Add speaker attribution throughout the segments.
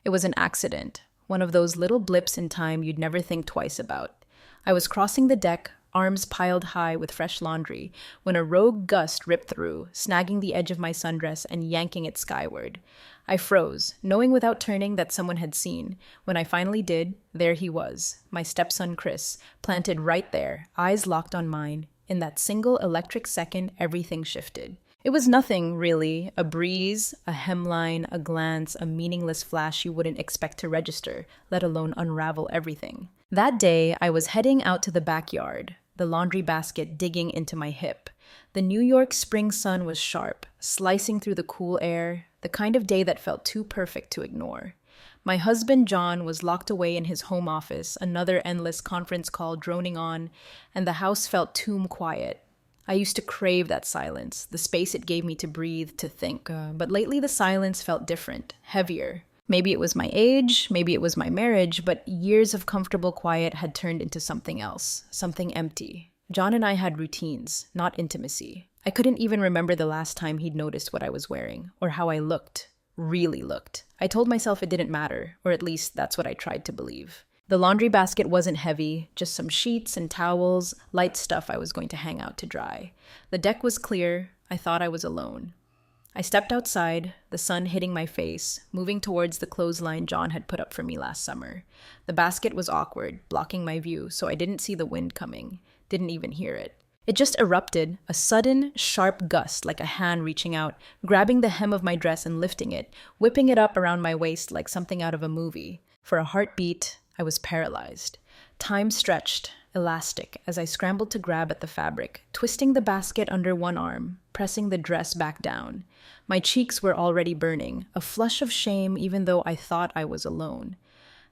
Speaker 1: It was an accident, one of those little blips in time you'd never think twice about. I was crossing the deck, arms piled high with fresh laundry, when a rogue gust ripped through, snagging the edge of my sundress and yanking it skyward. I froze, knowing without turning that someone had seen. When I finally did, there he was, my stepson Chris, planted right there, eyes locked on mine. In that single electric second, everything shifted. It was nothing, really. A breeze, a hemline, a glance, a meaningless flash you wouldn't expect to register, let alone unravel everything. That day, I was heading out to the backyard, the laundry basket digging into my hip. The New York spring sun was sharp, slicing through the cool air, the kind of day that felt too perfect to ignore. My husband, John, was locked away in his home office, another endless conference call droning on, and the house felt tomb quiet. I used to crave that silence, the space it gave me to breathe, to think. But lately the silence felt different, heavier. Maybe it was my age, maybe it was my marriage, but years of comfortable quiet had turned into something else, something empty. John and I had routines, not intimacy. I couldn't even remember the last time he'd noticed what I was wearing, or how I looked, really looked. I told myself it didn't matter, or at least that's what I tried to believe. The laundry basket wasn't heavy, just some sheets and towels, light stuff I was going to hang out to dry. The deck was clear. I thought I was alone. I stepped outside, the sun hitting my face, moving towards the clothesline John had put up for me last summer. The basket was awkward, blocking my view, so I didn't see the wind coming, didn't even hear it. It just erupted, a sudden, sharp gust like a hand reaching out, grabbing the hem of my dress and lifting it, whipping it up around my waist like something out of a movie. For a heartbeat, I was paralyzed. Time stretched, elastic, as I scrambled to grab at the fabric, twisting the basket under one arm, pressing the dress back down. My cheeks were already burning, a flush of shame even though I thought I was alone.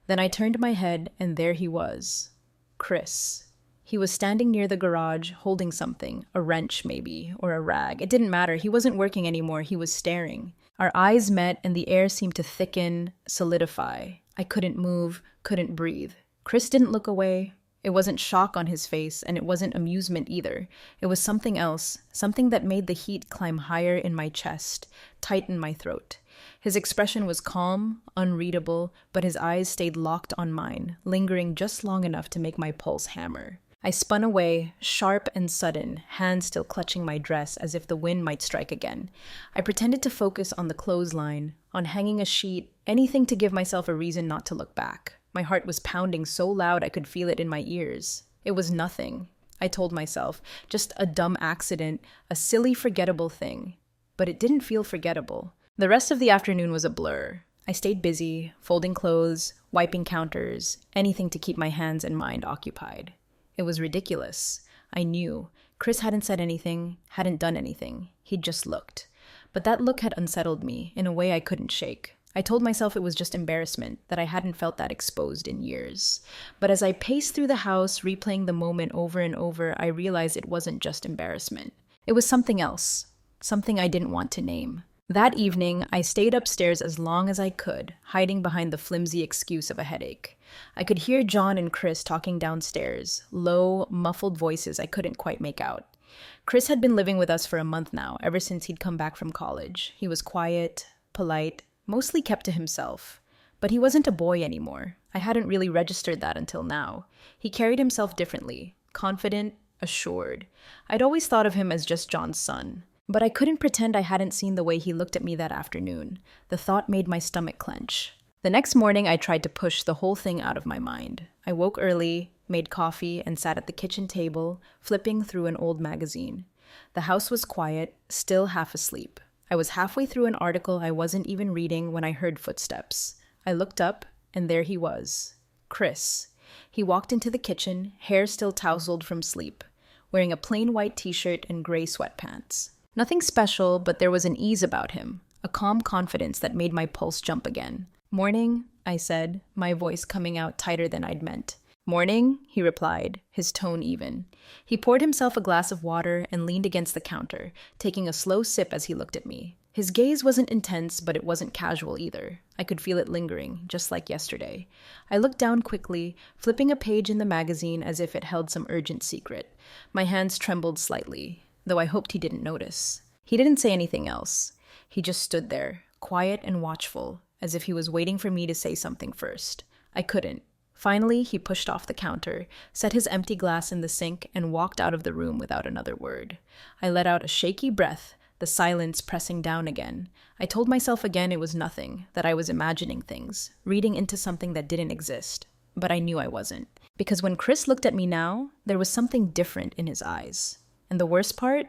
Speaker 1: Then I turned my head, and there he was. Chris. He was standing near the garage, holding something, a wrench maybe, or a rag. It didn't matter, he wasn't working anymore, he was staring. Our eyes met, and the air seemed to thicken, solidify. I couldn't move, couldn't breathe. Chris didn't look away. It wasn't shock on his face, and it wasn't amusement either. It was something else, something that made the heat climb higher in my chest, tighten my throat. His expression was calm, unreadable, but his eyes stayed locked on mine, lingering just long enough to make my pulse hammer. I spun away, sharp and sudden, hands still clutching my dress as if the wind might strike again. I pretended to focus on the clothesline, on hanging a sheet, anything to give myself a reason not to look back. My heart was pounding so loud I could feel it in my ears. It was nothing, I told myself, just a dumb accident, a silly, forgettable thing. But it didn't feel forgettable. The rest of the afternoon was a blur. I stayed busy, folding clothes, wiping counters, anything to keep my hands and mind occupied. It was ridiculous. I knew. Chris hadn't said anything, hadn't done anything. He'd just looked. But that look had unsettled me in a way I couldn't shake. I told myself it was just embarrassment, that I hadn't felt that exposed in years. But as I paced through the house, replaying the moment over and over, I realized it wasn't just embarrassment. It was something else, something I didn't want to name. That evening, I stayed upstairs as long as I could, hiding behind the flimsy excuse of a headache. I could hear John and Chris talking downstairs, low, muffled voices I couldn't quite make out. Chris had been living with us for a month now, ever since he'd come back from college. He was quiet, polite, mostly kept to himself. But he wasn't a boy anymore. I hadn't really registered that until now. He carried himself differently, confident, assured. I'd always thought of him as just John's son. But I couldn't pretend I hadn't seen the way he looked at me that afternoon. The thought made my stomach clench. The next morning, I tried to push the whole thing out of my mind. I woke early, made coffee, and sat at the kitchen table, flipping through an old magazine. The house was quiet, still half asleep. I was halfway through an article I wasn't even reading when I heard footsteps. I looked up, and there he was. Chris. He walked into the kitchen, hair still tousled from sleep, wearing a plain white t-shirt and gray sweatpants. Nothing special, but there was an ease about him, a calm confidence that made my pulse jump again. "Morning," I said, my voice coming out tighter than I'd meant. "Morning," he replied, his tone even. He poured himself a glass of water and leaned against the counter, taking a slow sip as he looked at me. His gaze wasn't intense, but it wasn't casual either. I could feel it lingering, just like yesterday. I looked down quickly, flipping a page in the magazine as if it held some urgent secret. My hands trembled slightly, though I hoped he didn't notice. He didn't say anything else. He just stood there, quiet and watchful, as if he was waiting for me to say something first. I couldn't. Finally, he pushed off the counter, set his empty glass in the sink, and walked out of the room without another word. I let out a shaky breath, the silence pressing down again. I told myself again it was nothing, that I was imagining things, reading into something that didn't exist. But I knew I wasn't. Because when Chris looked at me now, there was something different in his eyes. And the worst part?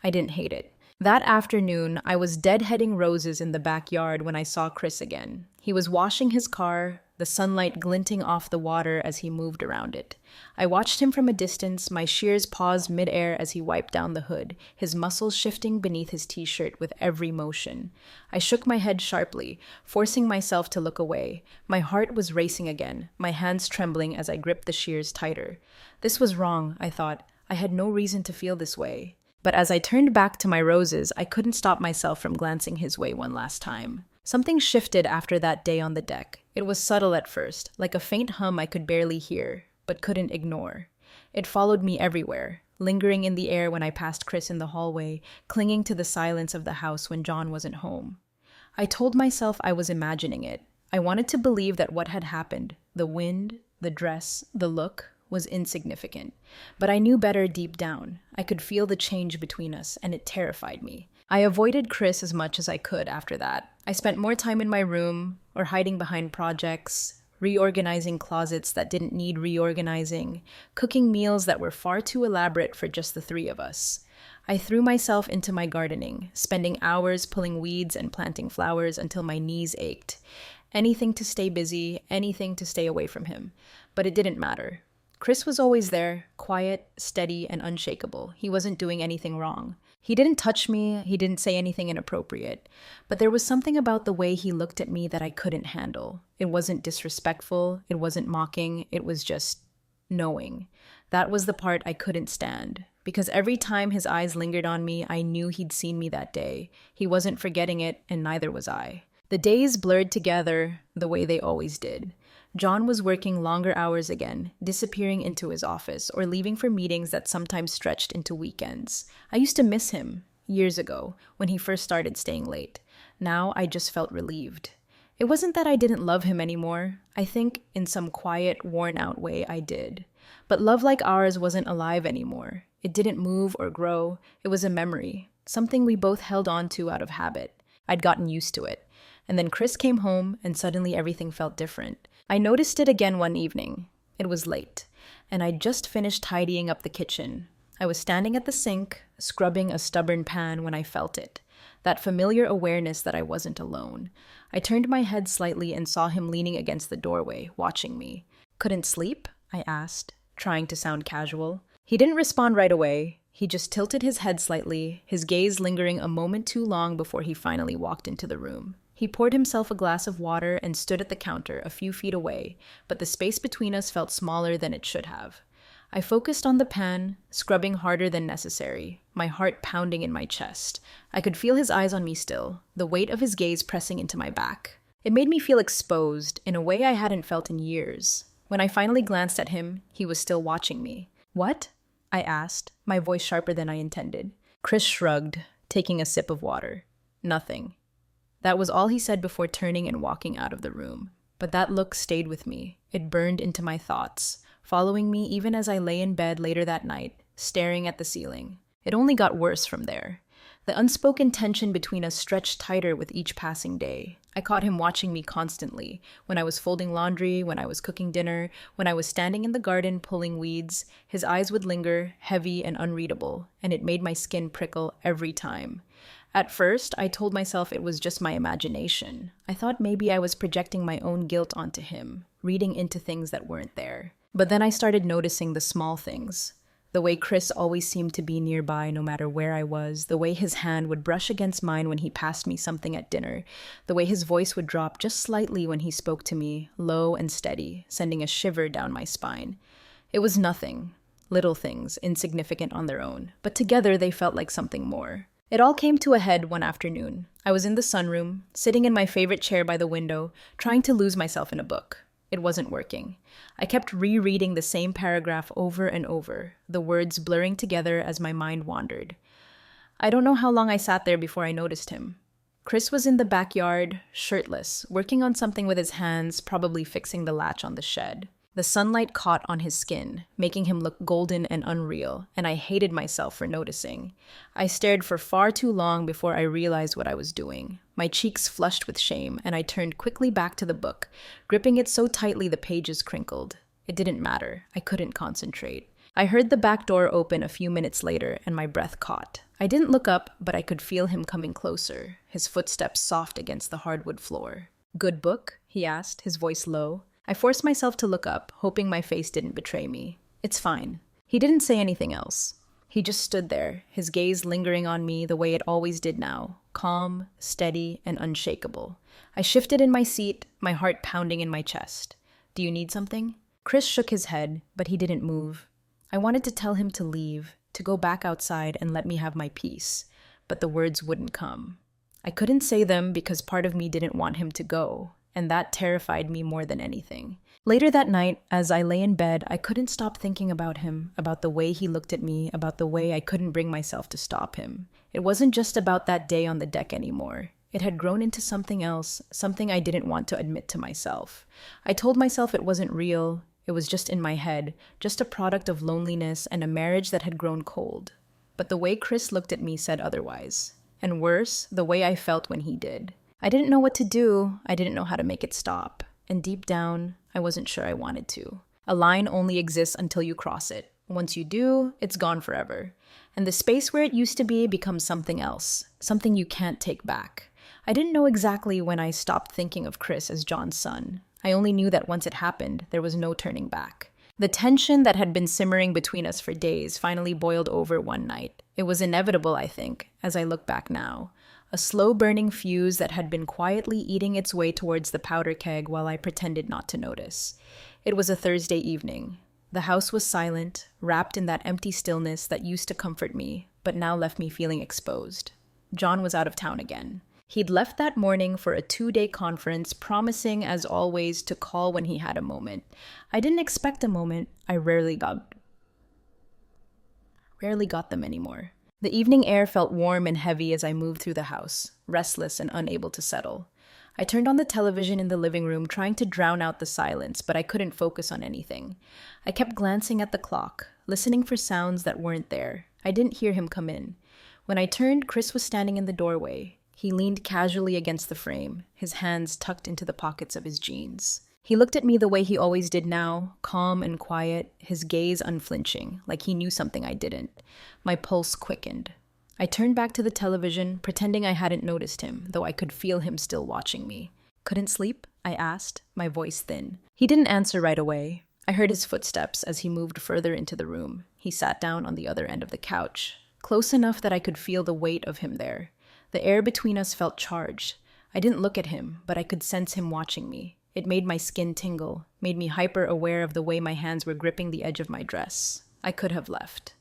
Speaker 1: I didn't hate it. That afternoon, I was deadheading roses in the backyard when I saw Chris again. He was washing his car, the sunlight glinting off the water as he moved around it. I watched him from a distance, my shears paused midair as he wiped down the hood, his muscles shifting beneath his t-shirt with every motion. I shook my head sharply, forcing myself to look away. My heart was racing again, my hands trembling as I gripped the shears tighter. This was wrong, I thought. I had no reason to feel this way. But as I turned back to my roses, I couldn't stop myself from glancing his way one last time. Something shifted after that day on the deck. It was subtle at first, like a faint hum I could barely hear, but couldn't ignore. It followed me everywhere, lingering in the air when I passed Chris in the hallway, clinging to the silence of the house when John wasn't home. I told myself I was imagining it. I wanted to believe that what had happened, the wind, the dress, the look, was insignificant. But I knew better deep down. I could feel the change between us, and it terrified me. I avoided Chris as much as I could after that. I spent more time in my room, or hiding behind projects, reorganizing closets that didn't need reorganizing, cooking meals that were far too elaborate for just the three of us. I threw myself into my gardening, spending hours pulling weeds and planting flowers until my knees ached. Anything to stay busy, anything to stay away from him. But it didn't matter. Chris was always there, quiet, steady, and unshakable. He wasn't doing anything wrong. He didn't touch me, he didn't say anything inappropriate. But there was something about the way he looked at me that I couldn't handle. It wasn't disrespectful, it wasn't mocking, it was just knowing. That was the part I couldn't stand. Because every time his eyes lingered on me, I knew he'd seen me that day. He wasn't forgetting it, and neither was I. The days blurred together the way they always did. John was working longer hours again, disappearing into his office or leaving for meetings that sometimes stretched into weekends. I used to miss him years ago when he first started staying late. Now I just felt relieved. It wasn't that I didn't love him anymore. I think in some quiet, worn-out way I did. But love like ours wasn't alive anymore. It didn't move or grow. It was a memory, something we both held on to out of habit. I'd gotten used to it. And then Chris came home and suddenly everything felt different. I noticed it again one evening. It was late, and I'd just finished tidying up the kitchen. I was standing at the sink, scrubbing a stubborn pan when I felt it. That familiar awareness that I wasn't alone. I turned my head slightly and saw him leaning against the doorway, watching me. "Couldn't sleep?" I asked, trying to sound casual. He didn't respond right away. He just tilted his head slightly, his gaze lingering a moment too long before he finally walked into the room. He poured himself a glass of water and stood at the counter a few feet away, but the space between us felt smaller than it should have. I focused on the pan, scrubbing harder than necessary, my heart pounding in my chest. I could feel his eyes on me still, the weight of his gaze pressing into my back. It made me feel exposed in a way I hadn't felt in years. When I finally glanced at him, he was still watching me. "What?" I asked, my voice sharper than I intended. Chris shrugged, taking a sip of water. "Nothing." That was all he said before turning and walking out of the room. But that look stayed with me. It burned into my thoughts, following me even as I lay in bed later that night, staring at the ceiling. It only got worse from there. The unspoken tension between us stretched tighter with each passing day. I caught him watching me constantly, when I was folding laundry, when I was cooking dinner, when I was standing in the garden pulling weeds. His eyes would linger, heavy and unreadable, and it made my skin prickle every time. At first, I told myself it was just my imagination. I thought maybe I was projecting my own guilt onto him, reading into things that weren't there. But then I started noticing the small things. The way Chris always seemed to be nearby no matter where I was, the way his hand would brush against mine when he passed me something at dinner, the way his voice would drop just slightly when he spoke to me, low and steady, sending a shiver down my spine. It was nothing. Little things, insignificant on their own, but together they felt like something more. It all came to a head one afternoon. I was in the sunroom, sitting in my favorite chair by the window, trying to lose myself in a book. It wasn't working. I kept rereading the same paragraph over and over, the words blurring together as my mind wandered. I don't know how long I sat there before I noticed him. Chris was in the backyard, shirtless, working on something with his hands, probably fixing the latch on the shed. The sunlight caught on his skin, making him look golden and unreal, and I hated myself for noticing. I stared for far too long before I realized what I was doing. My cheeks flushed with shame, and I turned quickly back to the book, gripping it so tightly the pages crinkled. It didn't matter. I couldn't concentrate. I heard the back door open a few minutes later, and my breath caught. I didn't look up, but I could feel him coming closer, his footsteps soft against the hardwood floor. "Good book?" he asked, his voice low. I forced myself to look up, hoping my face didn't betray me. "It's fine." He didn't say anything else. He just stood there, his gaze lingering on me the way it always did now, calm, steady, and unshakable. I shifted in my seat, my heart pounding in my chest. "Do you need something?" Chris shook his head, but he didn't move. I wanted to tell him to leave, to go back outside and let me have my peace, but the words wouldn't come. I couldn't say them because part of me didn't want him to go, and that terrified me more than anything. Later that night, as I lay in bed, I couldn't stop thinking about him, about the way he looked at me, about the way I couldn't bring myself to stop him. It wasn't just about that day on the deck anymore. It had grown into something else, something I didn't want to admit to myself. I told myself it wasn't real. It was just in my head, just a product of loneliness and a marriage that had grown cold. But the way Chris looked at me said otherwise. And worse, the way I felt when he did. I didn't know what to do. I didn't know how to make it stop. And deep down, I wasn't sure I wanted to. A line only exists until you cross it. Once you do, it's gone forever. And the space where it used to be becomes something else, something you can't take back. I didn't know exactly when I stopped thinking of Chris as John's son. I only knew that once it happened, there was no turning back. The tension that had been simmering between us for days finally boiled over one night. It was inevitable, I think, as I look back now. A slow-burning fuse that had been quietly eating its way towards the powder keg while I pretended not to notice. It was a Thursday evening. The house was silent, wrapped in that empty stillness that used to comfort me, but now left me feeling exposed. John was out of town again. He'd left that morning for a 2-day conference, promising, as always, to call when he had a moment. I didn't expect a moment. I rarely got them anymore. The evening air felt warm and heavy as I moved through the house, restless and unable to settle. I turned on the television in the living room, trying to drown out the silence, but I couldn't focus on anything. I kept glancing at the clock, listening for sounds that weren't there. I didn't hear him come in. When I turned, Chris was standing in the doorway. He leaned casually against the frame, his hands tucked into the pockets of his jeans. He looked at me the way he always did now, calm and quiet, his gaze unflinching, like he knew something I didn't. My pulse quickened. I turned back to the television, pretending I hadn't noticed him, though I could feel him still watching me. "Couldn't sleep?" I asked, my voice thin. He didn't answer right away. I heard his footsteps as he moved further into the room. He sat down on the other end of the couch, close enough that I could feel the weight of him there. The air between us felt charged. I didn't look at him, but I could sense him watching me. It made my skin tingle, made me hyper-aware of the way my hands were gripping the edge of my dress. I could have left.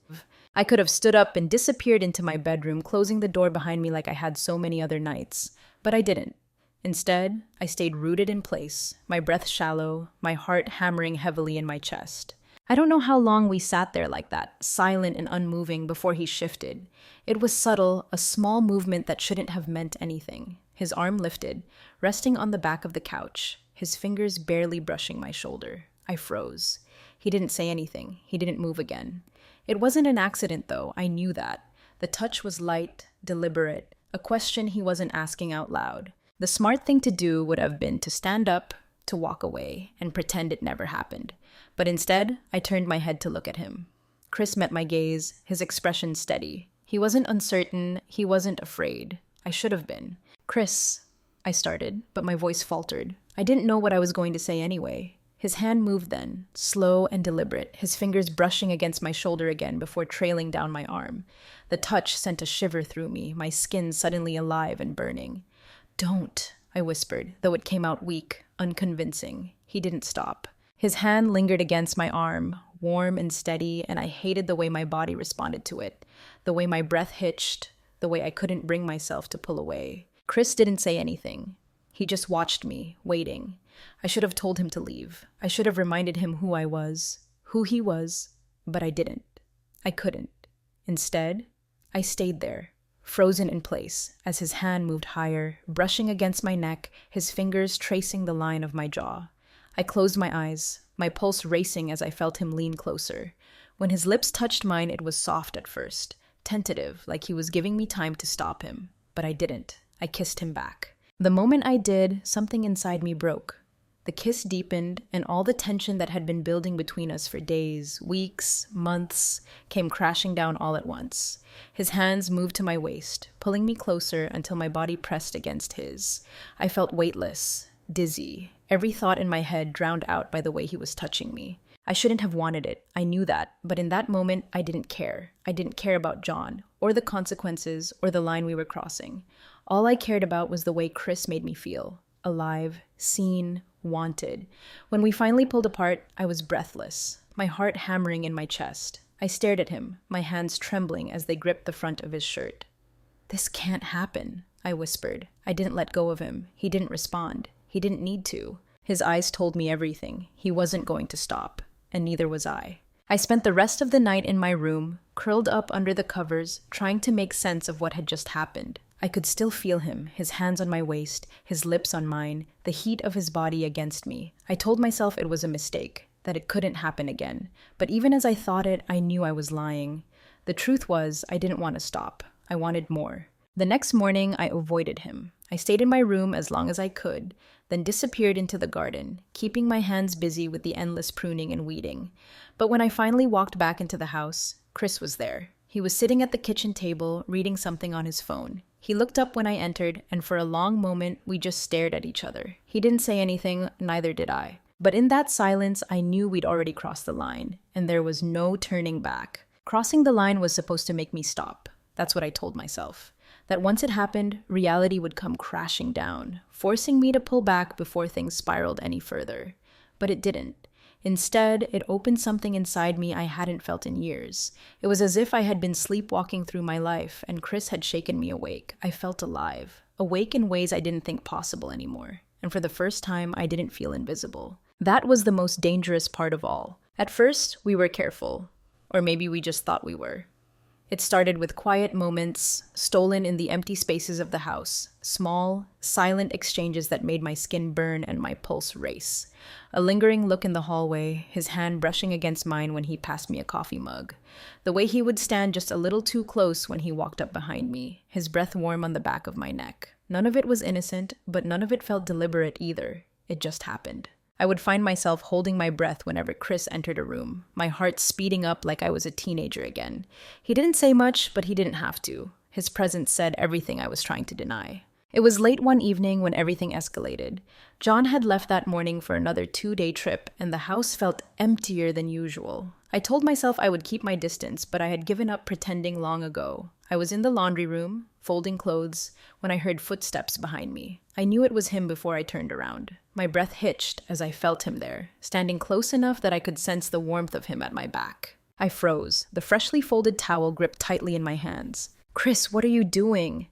Speaker 1: I could have stood up and disappeared into my bedroom, closing the door behind me like I had so many other nights. But I didn't. Instead, I stayed rooted in place, my breath shallow, my heart hammering heavily in my chest. I don't know how long we sat there like that, silent and unmoving, before he shifted. It was subtle, a small movement that shouldn't have meant anything. His arm lifted, resting on the back of the couch, his fingers barely brushing my shoulder. I froze. He didn't say anything. He didn't move again. It wasn't an accident, though. I knew that. The touch was light, deliberate, a question he wasn't asking out loud. The smart thing to do would have been to stand up, to walk away, and pretend it never happened. But instead, I turned my head to look at him. Chris met my gaze, his expression steady. He wasn't uncertain, he wasn't afraid. I should have been. "Chris," I started, but my voice faltered. I didn't know what I was going to say anyway. His hand moved then, slow and deliberate, his fingers brushing against my shoulder again before trailing down my arm. The touch sent a shiver through me, my skin suddenly alive and burning. "Don't," I whispered, though it came out weak, unconvincing. He didn't stop. His hand lingered against my arm, warm and steady, and I hated the way my body responded to it, the way my breath hitched, the way I couldn't bring myself to pull away. Chris didn't say anything. He just watched me, waiting. I should have told him to leave. I should have reminded him who I was, who he was, but I didn't. I couldn't. Instead, I stayed there, frozen in place, as his hand moved higher, brushing against my neck, his fingers tracing the line of my jaw. I closed my eyes, my pulse racing as I felt him lean closer. When his lips touched mine, it was soft at first, tentative, like he was giving me time to stop him. But I didn't. I kissed him back. The moment I did, something inside me broke. The kiss deepened, and all the tension that had been building between us for days, weeks, months, came crashing down all at once. His hands moved to my waist, pulling me closer until my body pressed against his. I felt weightless, dizzy, every thought in my head drowned out by the way he was touching me. I shouldn't have wanted it. I knew that. But in that moment, I didn't care. I didn't care about John, or the consequences, or the line we were crossing. All I cared about was the way Chris made me feel. Alive, seen, wanted. When we finally pulled apart, I was breathless, my heart hammering in my chest. I stared at him, my hands trembling as they gripped the front of his shirt. "This can't happen," I whispered. I didn't let go of him. He didn't respond. He didn't need to. His eyes told me everything. He wasn't going to stop, and neither was I. I spent the rest of the night in my room, curled up under the covers, trying to make sense of what had just happened. I could still feel him, his hands on my waist, his lips on mine, the heat of his body against me. I told myself it was a mistake, that it couldn't happen again. But even as I thought it, I knew I was lying. The truth was, I didn't want to stop. I wanted more. The next morning, I avoided him. I stayed in my room as long as I could, then disappeared into the garden, keeping my hands busy with the endless pruning and weeding. But when I finally walked back into the house, Chris was there. He was sitting at the kitchen table, reading something on his phone. He looked up when I entered, and for a long moment, we just stared at each other. He didn't say anything, neither did I. But in that silence, I knew we'd already crossed the line, and there was no turning back. Crossing the line was supposed to make me stop. That's what I told myself. That once it happened, reality would come crashing down, forcing me to pull back before things spiraled any further. But it didn't. Instead, it opened something inside me I hadn't felt in years. It was as if I had been sleepwalking through my life, and Chris had shaken me awake. I felt alive. Awake in ways I didn't think possible anymore. And for the first time, I didn't feel invisible. That was the most dangerous part of all. At first, we were careful. Or maybe we just thought we were. It started with quiet moments, stolen in the empty spaces of the house. Small, silent exchanges that made my skin burn and my pulse race. A lingering look in the hallway, his hand brushing against mine when he passed me a coffee mug. The way he would stand just a little too close when he walked up behind me, his breath warm on the back of my neck. None of it was innocent, but none of it felt deliberate either. It just happened. I would find myself holding my breath whenever Chris entered a room, my heart speeding up like I was a teenager again. He didn't say much, but he didn't have to. His presence said everything I was trying to deny. It was late one evening when everything escalated. John had left that morning for another 2-day trip, and the house felt emptier than usual. I told myself I would keep my distance, but I had given up pretending long ago. I was in the laundry room, folding clothes, when I heard footsteps behind me. I knew it was him before I turned around. My breath hitched as I felt him there, standing close enough that I could sense the warmth of him at my back. I froze, the freshly folded towel gripped tightly in my hands. "Chris, what are you doing?"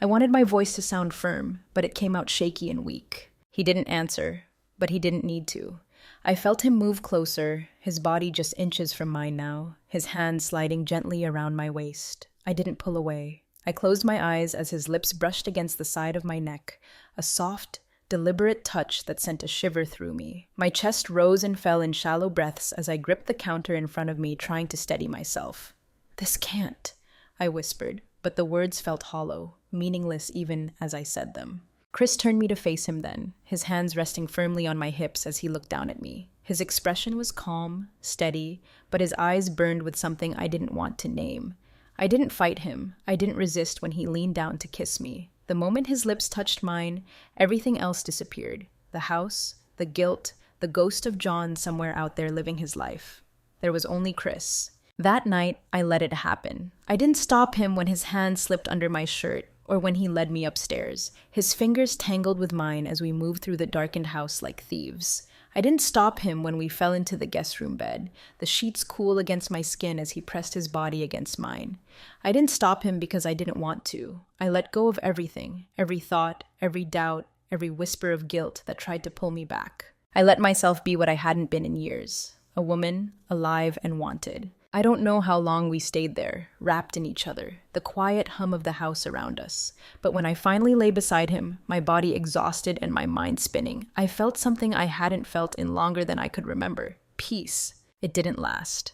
Speaker 1: I wanted my voice to sound firm, but it came out shaky and weak. He didn't answer, but he didn't need to. I felt him move closer, his body just inches from mine now, his hand sliding gently around my waist. I didn't pull away. I closed my eyes as his lips brushed against the side of my neck, a soft, deliberate touch that sent a shiver through me. My chest rose and fell in shallow breaths as I gripped the counter in front of me, trying to steady myself. "This can't," I whispered, but the words felt hollow, meaningless even as I said them. Chris turned me to face him then, his hands resting firmly on my hips as he looked down at me. His expression was calm, steady, but his eyes burned with something I didn't want to name. I didn't fight him. I didn't resist when he leaned down to kiss me. The moment his lips touched mine, everything else disappeared. The house, the guilt, the ghost of John somewhere out there living his life. There was only Chris. That night, I let it happen. I didn't stop him when his hand slipped under my shirt or when he led me upstairs. His fingers tangled with mine as we moved through the darkened house like thieves. I didn't stop him when we fell into the guest room bed, the sheets cool against my skin as he pressed his body against mine. I didn't stop him because I didn't want to. I let go of everything, every thought, every doubt, every whisper of guilt that tried to pull me back. I let myself be what I hadn't been in years, a woman, alive and wanted. I don't know how long we stayed there, wrapped in each other, the quiet hum of the house around us. But when I finally lay beside him, my body exhausted and my mind spinning, I felt something I hadn't felt in longer than I could remember. Peace. It didn't last.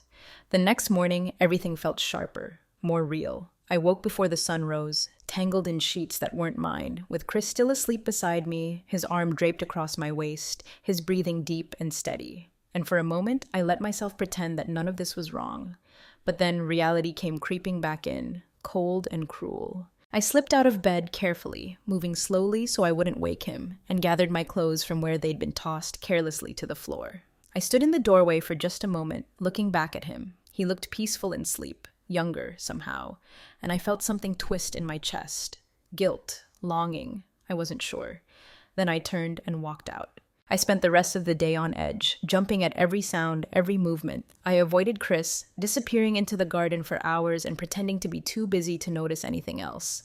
Speaker 1: The next morning, everything felt sharper, more real. I woke before the sun rose, tangled in sheets that weren't mine, with Chris still asleep beside me, his arm draped across my waist, his breathing deep and steady. And for a moment, I let myself pretend that none of this was wrong. But then reality came creeping back in, cold and cruel. I slipped out of bed carefully, moving slowly so I wouldn't wake him, and gathered my clothes from where they'd been tossed carelessly to the floor. I stood in the doorway for just a moment, looking back at him. He looked peaceful in sleep, younger somehow, and I felt something twist in my chest. Guilt, longing, I wasn't sure. Then I turned and walked out. I spent the rest of the day on edge, jumping at every sound, every movement. I avoided Chris, disappearing into the garden for hours and pretending to be too busy to notice anything else.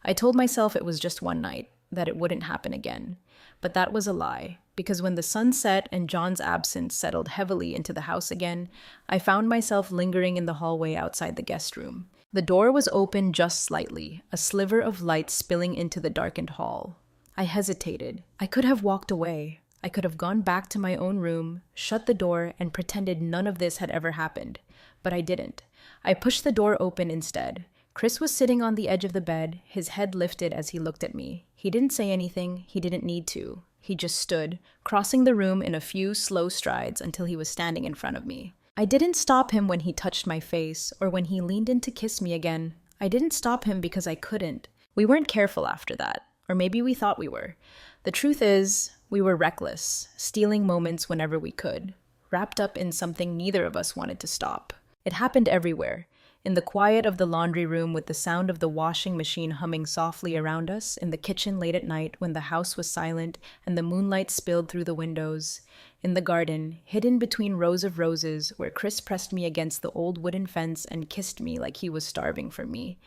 Speaker 1: I told myself it was just one night, that it wouldn't happen again. But that was a lie, because when the sun set and John's absence settled heavily into the house again, I found myself lingering in the hallway outside the guest room. The door was open just slightly, a sliver of light spilling into the darkened hall. I hesitated. I could have walked away. I could have gone back to my own room, shut the door, and pretended none of this had ever happened. But I didn't. I pushed the door open instead. Chris was sitting on the edge of the bed, his head lifted as he looked at me. He didn't say anything. He didn't need to. He just stood, crossing the room in a few slow strides until he was standing in front of me. I didn't stop him when he touched my face or when he leaned in to kiss me again. I didn't stop him because I couldn't. We weren't careful after that. Or maybe we thought we were. The truth is, we were reckless, stealing moments whenever we could, wrapped up in something neither of us wanted to stop. It happened everywhere. In the quiet of the laundry room with the sound of the washing machine humming softly around us, in the kitchen late at night when the house was silent and the moonlight spilled through the windows, in the garden, hidden between rows of roses where Chris pressed me against the old wooden fence and kissed me like he was starving for me.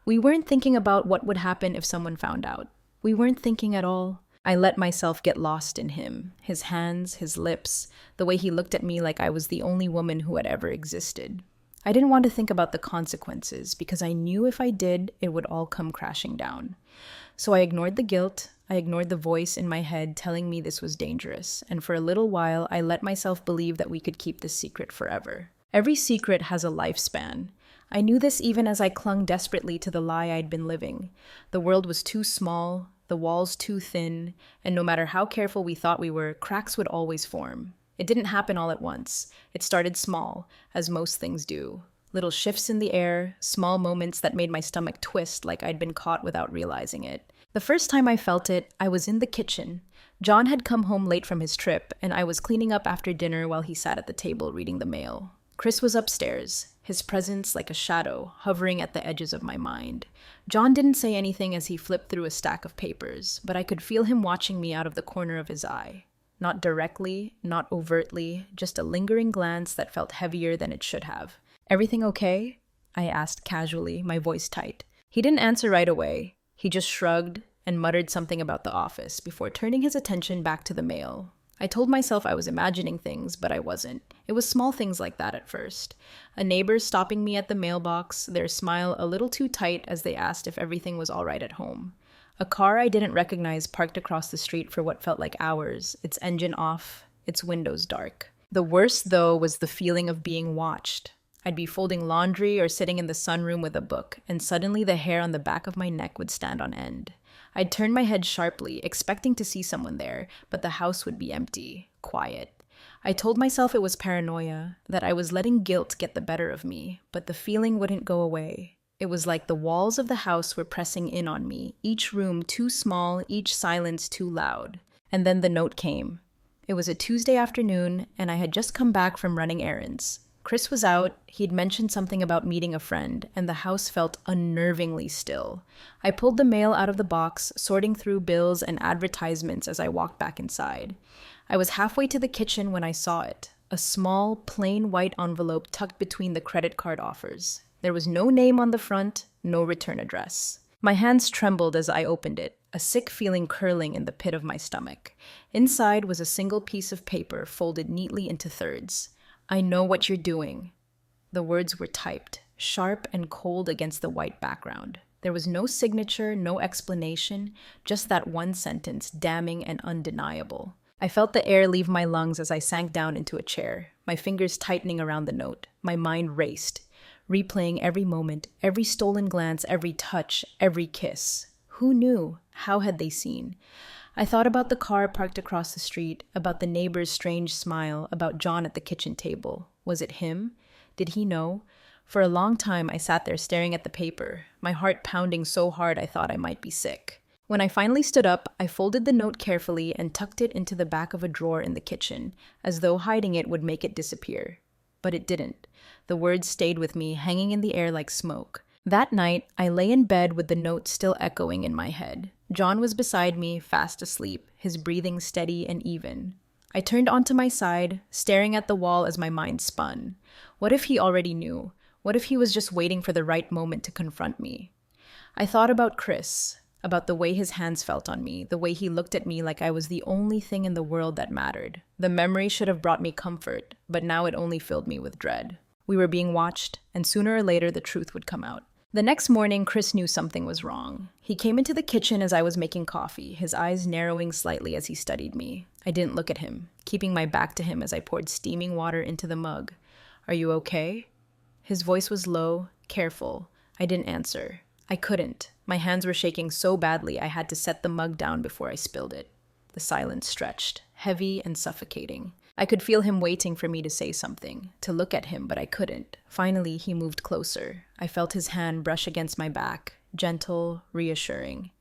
Speaker 1: We weren't thinking about what would happen if someone found out. We weren't thinking at all. I let myself get lost in him, his hands, his lips, the way he looked at me like I was the only woman who had ever existed. I didn't want to think about the consequences because I knew if I did, it would all come crashing down. So I ignored the guilt, I ignored the voice in my head telling me this was dangerous, and for a little while I let myself believe that we could keep this secret forever. Every secret has a lifespan. I knew this even as I clung desperately to the lie I'd been living. The world was too small, the walls too thin, and no matter how careful we thought we were, cracks would always form. It didn't happen all at once. It started small, as most things do. Little shifts in the air, small moments that made my stomach twist like I'd been caught without realizing it. The first time I felt it, I was in the kitchen. John had come home late from his trip, and I was cleaning up after dinner while he sat at the table reading the mail. Chris was upstairs, his presence like a shadow, hovering at the edges of my mind. John didn't say anything as he flipped through a stack of papers, but I could feel him watching me out of the corner of his eye. Not directly, not overtly, just a lingering glance that felt heavier than it should have. "Everything okay?" I asked casually, my voice tight. He didn't answer right away. He just shrugged and muttered something about the office before turning his attention back to the mail. I told myself I was imagining things, but I wasn't. It was small things like that at first. A neighbor stopping me at the mailbox, their smile a little too tight as they asked if everything was all right at home. A car I didn't recognize parked across the street for what felt like hours, its engine off, its windows dark. The worst, though, was the feeling of being watched. I'd be folding laundry or sitting in the sunroom with a book, and suddenly the hair on the back of my neck would stand on end. I'd turn my head sharply, expecting to see someone there, but the house would be empty, quiet. I told myself it was paranoia, that I was letting guilt get the better of me, but the feeling wouldn't go away. It was like the walls of the house were pressing in on me, each room too small, each silence too loud. And then the note came. It was a Tuesday afternoon, and I had just come back from running errands. Chris was out, he'd mentioned something about meeting a friend, and the house felt unnervingly still. I pulled the mail out of the box, sorting through bills and advertisements as I walked back inside. I was halfway to the kitchen when I saw it, a small, plain white envelope tucked between the credit card offers. There was no name on the front, no return address. My hands trembled as I opened it, a sick feeling curling in the pit of my stomach. Inside was a single piece of paper folded neatly into thirds. "I know what you're doing." The words were typed, sharp and cold against the white background. There was no signature, no explanation, just that one sentence, damning and undeniable. I felt the air leave my lungs as I sank down into a chair, my fingers tightening around the note. My mind raced, replaying every moment, every stolen glance, every touch, every kiss. Who knew? How had they seen? I thought about the car parked across the street, about the neighbor's strange smile, about John at the kitchen table. Was it him? Did he know? For a long time, I sat there staring at the paper, my heart pounding so hard I thought I might be sick. When I finally stood up, I folded the note carefully and tucked it into the back of a drawer in the kitchen, as though hiding it would make it disappear. But it didn't. The words stayed with me, hanging in the air like smoke. That night, I lay in bed with the note still echoing in my head. John was beside me, fast asleep, his breathing steady and even. I turned onto my side, staring at the wall as my mind spun. What if he already knew? What if he was just waiting for the right moment to confront me? I thought about Chris, about the way his hands felt on me, the way he looked at me like I was the only thing in the world that mattered. The memory should have brought me comfort, but now it only filled me with dread. We were being watched, and sooner or later the truth would come out. The next morning, Chris knew something was wrong. He came into the kitchen as I was making coffee, his eyes narrowing slightly as he studied me. I didn't look at him, keeping my back to him as I poured steaming water into the mug. "Are you okay?" His voice was low, careful. I didn't answer. I couldn't. My hands were shaking so badly I had to set the mug down before I spilled it. The silence stretched, heavy and suffocating. I could feel him waiting for me to say something, to look at him, but I couldn't. Finally, he moved closer. I felt his hand brush against my back, gentle, reassuring.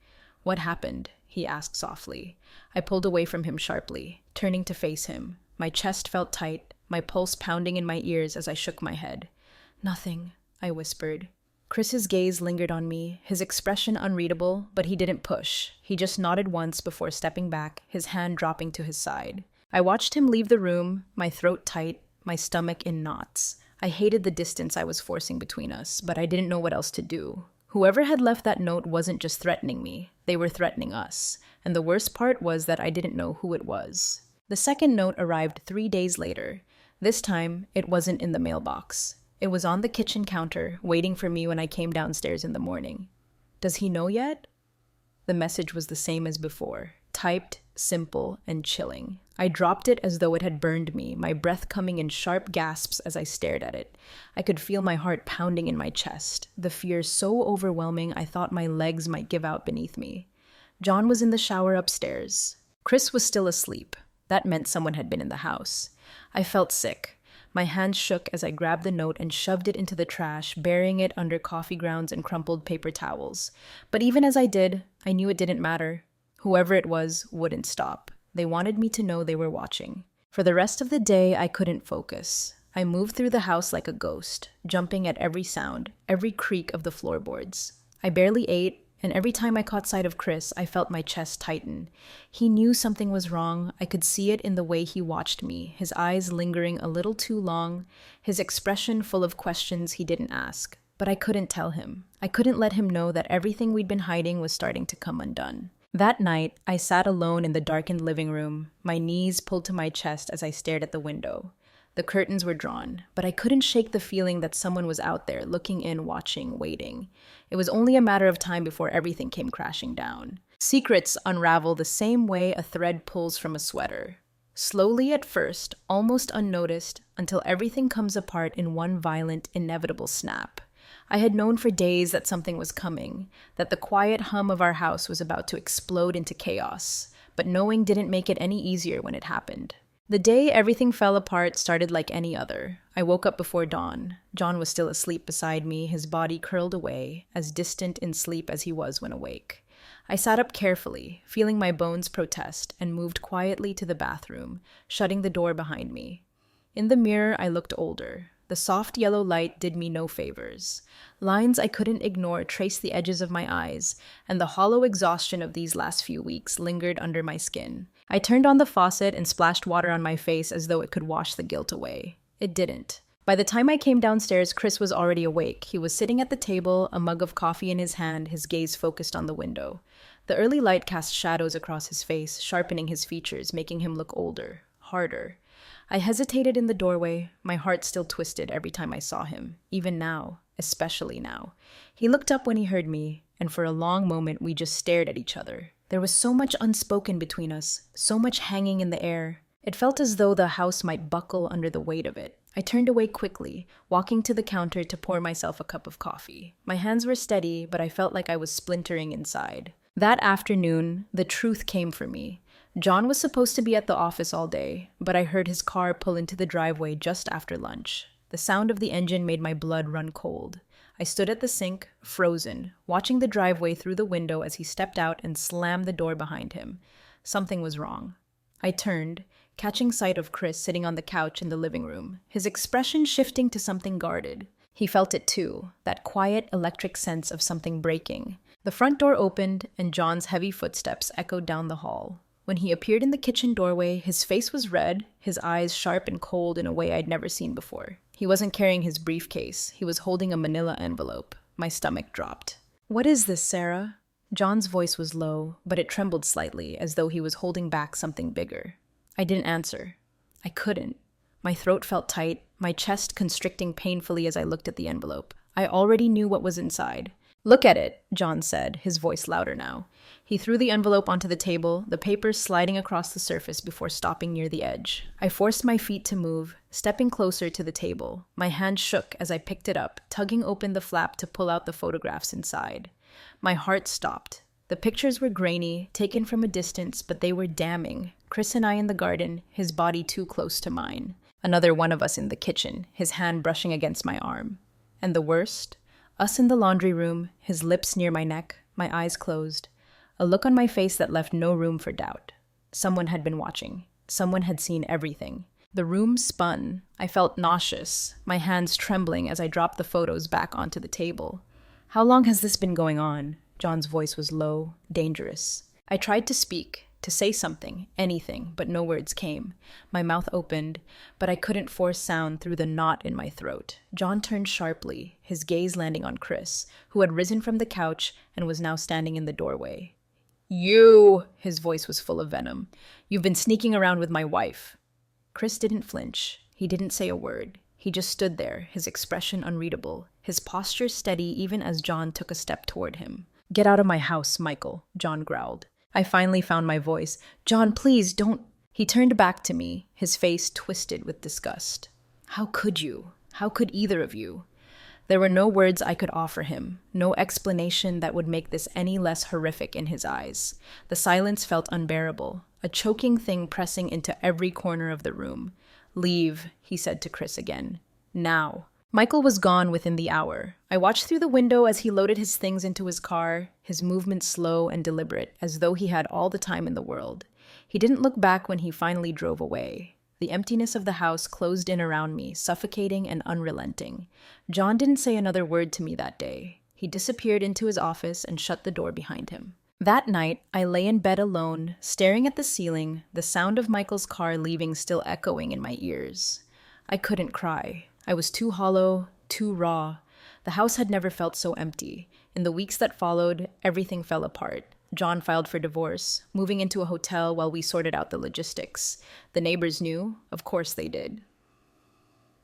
Speaker 1: "What happened?" he asked softly. I pulled away from him sharply, turning to face him. My chest felt tight, my pulse pounding in my ears as I shook my head. "Nothing," I whispered. Chris's gaze lingered on me, his expression unreadable, but he didn't push. He just nodded once before stepping back, his hand dropping to his side. I watched him leave the room, my throat tight, my stomach in knots. I hated the distance I was forcing between us, but I didn't know what else to do. Whoever had left that note wasn't just threatening me, they were threatening us. And the worst part was that I didn't know who it was. The second note arrived 3 days later. This time, it wasn't in the mailbox. It was on the kitchen counter, waiting for me when I came downstairs in the morning. "Does he know yet?" The message was the same as before, typed, simple, and chilling. I dropped it as though it had burned me, my breath coming in sharp gasps as I stared at it. I could feel my heart pounding in my chest, the fear so overwhelming I thought my legs might give out beneath me. John was in the shower upstairs. Chris was still asleep. That meant someone had been in the house. I felt sick. My hands shook as I grabbed the note and shoved it into the trash, burying it under coffee grounds and crumpled paper towels. But even as I did, I knew it didn't matter. Whoever it was wouldn't stop. They wanted me to know they were watching. For the rest of the day, I couldn't focus. I moved through the house like a ghost, jumping at every sound, every creak of the floorboards. I barely ate, and every time I caught sight of Chris, I felt my chest tighten. He knew something was wrong. I could see it in the way he watched me, his eyes lingering a little too long, his expression full of questions he didn't ask. But I couldn't tell him. I couldn't let him know that everything we'd been hiding was starting to come undone. That night, I sat alone in the darkened living room, my knees pulled to my chest as I stared at the window. The curtains were drawn, but I couldn't shake the feeling that someone was out there, looking in, watching, waiting. It was only a matter of time before everything came crashing down. Secrets unravel the same way a thread pulls from a sweater. Slowly at first, almost unnoticed, until everything comes apart in one violent, inevitable snap. I had known for days that something was coming, that the quiet hum of our house was about to explode into chaos, but knowing didn't make it any easier when it happened. The day everything fell apart started like any other. I woke up before dawn. John was still asleep beside me, his body curled away, as distant in sleep as he was when awake. I sat up carefully, feeling my bones protest, and moved quietly to the bathroom, shutting the door behind me. In the mirror, I looked older. The soft yellow light did me no favors. Lines I couldn't ignore traced the edges of my eyes, and the hollow exhaustion of these last few weeks lingered under my skin. I turned on the faucet and splashed water on my face as though it could wash the guilt away. It didn't. By the time I came downstairs, Chris was already awake. He was sitting at the table, a mug of coffee in his hand, his gaze focused on the window. The early light cast shadows across his face, sharpening his features, making him look older, harder. I hesitated in the doorway, my heart still twisted every time I saw him, even now, especially now. He looked up when he heard me, and for a long moment we just stared at each other. There was so much unspoken between us, so much hanging in the air. It felt as though the house might buckle under the weight of it. I turned away quickly, walking to the counter to pour myself a cup of coffee. My hands were steady, but I felt like I was splintering inside. That afternoon, the truth came for me. John was supposed to be at the office all day, but I heard his car pull into the driveway just after lunch. The sound of the engine made my blood run cold. I stood at the sink, frozen, watching the driveway through the window as he stepped out and slammed the door behind him. Something was wrong. I turned, catching sight of Chris sitting on the couch in the living room, his expression shifting to something guarded. He felt it too, that quiet, electric sense of something breaking. The front door opened, and John's heavy footsteps echoed down the hall. When he appeared in the kitchen doorway, his face was red, his eyes sharp and cold in a way I'd never seen before. He wasn't carrying his briefcase. He was holding a manila envelope. My stomach dropped. "What is this, Sarah?" John's voice was low, but it trembled slightly, as though he was holding back something bigger. I didn't answer. I couldn't. My throat felt tight, my chest constricting painfully as I looked at the envelope. I already knew what was inside. "Look at it," John said, his voice louder now. He threw the envelope onto the table, the papers sliding across the surface before stopping near the edge. I forced my feet to move, stepping closer to the table. My hand shook as I picked it up, tugging open the flap to pull out the photographs inside. My heart stopped. The pictures were grainy, taken from a distance, but they were damning. Chris and I in the garden, his body too close to mine. Another one of us in the kitchen, his hand brushing against my arm. And the worst? Us in the laundry room, his lips near my neck, my eyes closed. A look on my face that left no room for doubt. Someone had been watching. Someone had seen everything. The room spun. I felt nauseous, my hands trembling as I dropped the photos back onto the table. "How long has this been going on?" John's voice was low, dangerous. I tried to speak, to say something, anything, but no words came. My mouth opened, but I couldn't force sound through the knot in my throat. John turned sharply, his gaze landing on Chris, who had risen from the couch and was now standing in the doorway. "You!" His voice was full of venom. "You've been sneaking around with my wife." Chris didn't flinch. He didn't say a word. He just stood there, his expression unreadable, his posture steady even as John took a step toward him. "Get out of my house, Michael," John growled. I finally found my voice. "John, please, don't—" He turned back to me, his face twisted with disgust. "How could you? How could either of you?" There were no words I could offer him, no explanation that would make this any less horrific in his eyes. The silence felt unbearable, a choking thing pressing into every corner of the room. "Leave," he said to Chris again. "Now." Michael was gone within the hour. I watched through the window as he loaded his things into his car, his movements slow and deliberate, as though he had all the time in the world. He didn't look back when he finally drove away. The emptiness of the house closed in around me, suffocating and unrelenting. John didn't say another word to me that day. He disappeared into his office and shut the door behind him. That night, I lay in bed alone, staring at the ceiling, the sound of Michael's car leaving still echoing in my ears. I couldn't cry. I was too hollow, too raw. The house had never felt so empty. In the weeks that followed, everything fell apart. John filed for divorce, moving into a hotel while we sorted out the logistics. The neighbors knew. Of course they did.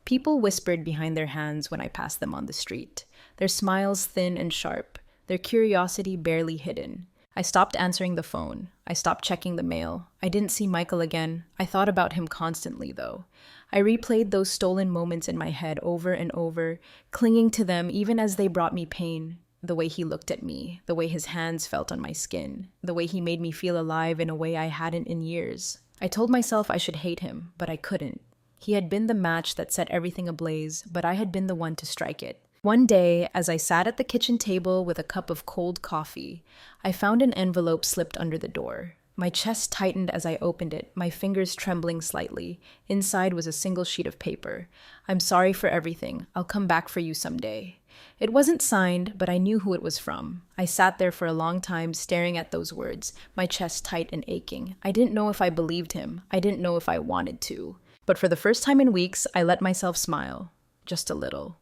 Speaker 1: People whispered behind their hands when I passed them on the street, their smiles thin and sharp, their curiosity barely hidden. I stopped answering the phone. I stopped checking the mail. I didn't see Michael again. I thought about him constantly, though. I replayed those stolen moments in my head over and over, clinging to them even as they brought me pain. The way he looked at me, the way his hands felt on my skin, the way he made me feel alive in a way I hadn't in years. I told myself I should hate him, but I couldn't. He had been the match that set everything ablaze, but I had been the one to strike it. One day, as I sat at the kitchen table with a cup of cold coffee, I found an envelope slipped under the door. My chest tightened as I opened it, my fingers trembling slightly. Inside was a single sheet of paper. "I'm sorry for everything. I'll come back for you someday." It wasn't signed, but I knew who it was from. I sat there for a long time staring at those words, my chest tight and aching. I didn't know if I believed him. I didn't know if I wanted to. But for the first time in weeks, I let myself smile. Just a little.